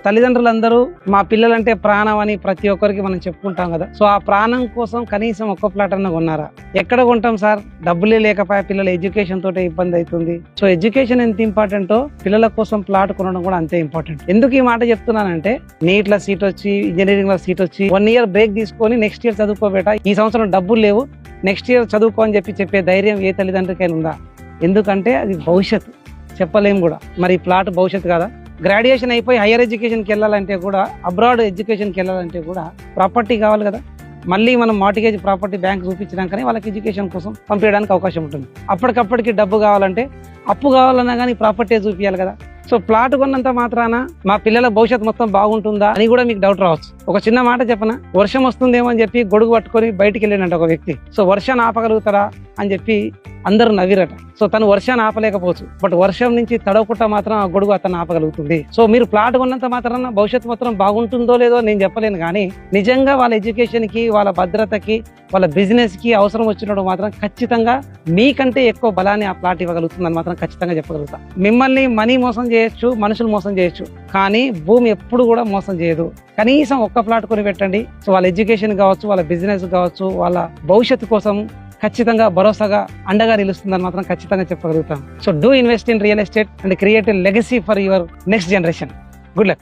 తల్లిదండ్రులందరూ మా పిల్లలంటే ప్రాణం అని ప్రతి ఒక్కరికి మనం చెప్పుకుంటాం కదా. సో ఆ ప్రాణం కోసం కనీసం ఒక్క ప్లాట్ అన్న కొన్నారా? ఎక్కడ కొంటాం సార్? డబ్బులే లేకపోయా పిల్లల ఎడ్యుకేషన్ తోటే ఇబ్బంది అవుతుంది. సో ఎడ్యుకేషన్ ఎంత ఇంపార్టెంటో పిల్లల కోసం ప్లాట్ కొనడం కూడా అంతే ఇంపార్టెంట్. ఎందుకు ఈ మాట చెప్తున్నానంటే, నీట్ లో సీట్ వచ్చి, ఇంజనీరింగ్ లో సీట్ వచ్చి 1 year బ్రేక్ తీసుకొని నెక్స్ట్ ఇయర్ చదువుకోబేట, ఈ సంవత్సరం డబ్బులు లేవు నెక్స్ట్ ఇయర్ చదువుకో అని చెప్పే ధైర్యం ఏ తల్లిదండ్రులకైనా ఉందా? ఎందుకంటే అది భవిష్యత్తు, చెప్పలేము కూడా. మరి ప్లాట్ భవిష్యత్తు కదా. గ్రాడ్యుయేషన్ అయిపోయి హైయర్ ఎడ్యుకేషన్కి వెళ్ళాలంటే కూడా, అబ్రాడ్ ఎడ్యుకేషన్కి వెళ్ళాలంటే కూడా ప్రాపర్టీ కావాలి కదా. మళ్ళీ మనం మార్టిగేజ్ ప్రాపర్టీ బ్యాంక్ చూపించినాకనే వాళ్ళకి ఎడ్యుకేషన్ కోసం పంపించడానికి అవకాశం ఉంటుంది. అప్పటికప్పటికి డబ్బు కావాలంటే, అప్పు కావాలన్నా కానీ ప్రాపర్టీ చూపించాలి కదా. సో ప్లాట్ కొన్నంత మాత్రాన మా పిల్లల భవిష్యత్తు మొత్తం బాగుంటుందా అని కూడా మీకు డౌట్ రావచ్చు. ఒక చిన్న మాట చెప్పనా, వర్షం వస్తుందేమో అని చెప్పి గొడుగు పట్టుకొని బయటికి వెళ్ళినట్టు ఒక వ్యక్తి. సో వర్షాన్ని ఆపగలుగుతారా అని చెప్పి అందరూ నవ్విరట. సో తను వర్షాన్ని ఆపలేకపోవచ్చు, బట్ వర్షం నుంచి తడవకుండా మాత్రం ఆ గొడుగు అతను ఆపగలుగుతుంది. సో మీరు ప్లాట్ కొన్నంత మాత్రాన భవిష్యత్తు మొత్తం బాగుంటుందో లేదో నేను చెప్పలేను, కానీ నిజంగా వాళ్ళ ఎడ్యుకేషన్ కి, వాళ్ళ భద్రతకి, వాళ్ళ బిజినెస్ కి అవసరం వచ్చినప్పుడు మాత్రం ఖచ్చితంగా మీకంటే ఎక్కువ బలాన్ని ఆ ప్లాట్ ఇవ్వగలుగుతుందని మాత్రం ఖచ్చితంగా చెప్పగలుగుతా. మిమ్మల్ని మనీ మోసం చేయొచ్చు, మనుషులు మోసం చేయొచ్చు, కానీ భూమి ఎప్పుడు కూడా మోసం చేయదు. కనీసం ఒక్క ప్లాట్ కొని పెట్టండి. సో వాళ్ళ ఎడ్యుకేషన్ కావచ్చు, వాళ్ళ బిజినెస్ కావచ్చు, వాళ్ళ భవిష్యత్తు కోసం ఖచ్చితంగా భరోసాగా అండగా నిలుస్తుందని మాత్రం ఖచ్చితంగా చెప్పగలుగుతాం. So do invest in real estate and create a legacy for your next generation. Good luck.